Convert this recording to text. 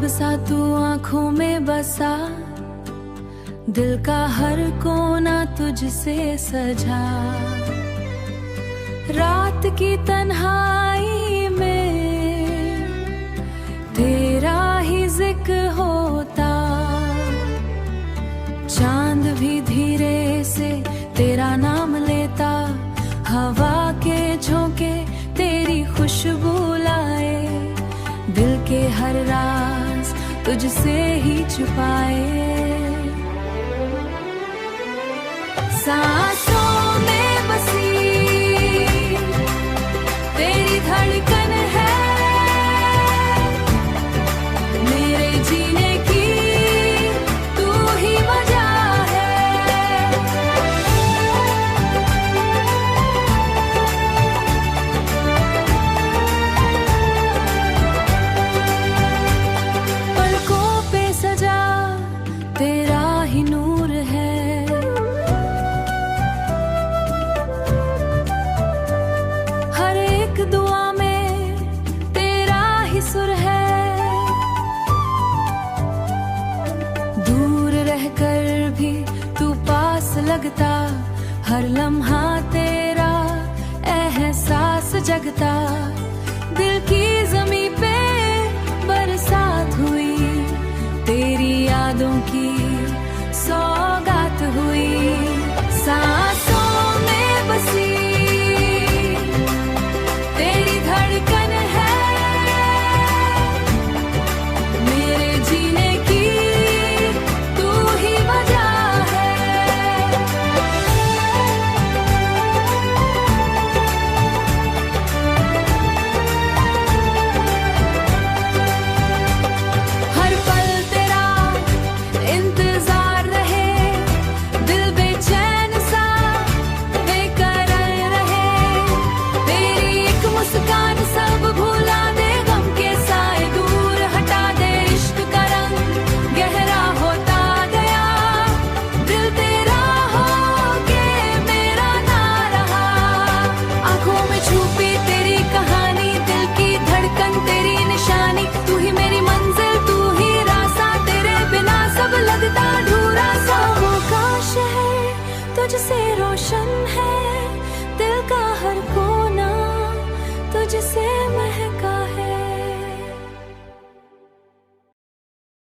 सा तू आंखों में बसा, दिल का हर कोना तुझसे सजा। रात की तन्हाई में तेरा ही जिक्र होता, चांद भी धीरे से तेरा नाम लेता। हवा के झोंके तेरी खुशबू लाए, दिल के हर राज तुझसे ही छुपाए। सांसों में बसी तेरी धड़कन है, मेरे जीने की तू ही वजह है। पलकों पे सजा तेरा ही नूर है, दुआ में तेरा ही सुर है। दूर रहकर भी तू पास लगता, हर लम्हा तेरा एहसास जगता। दिल की ज़मीं पे बरसात हुई तेरी यादों की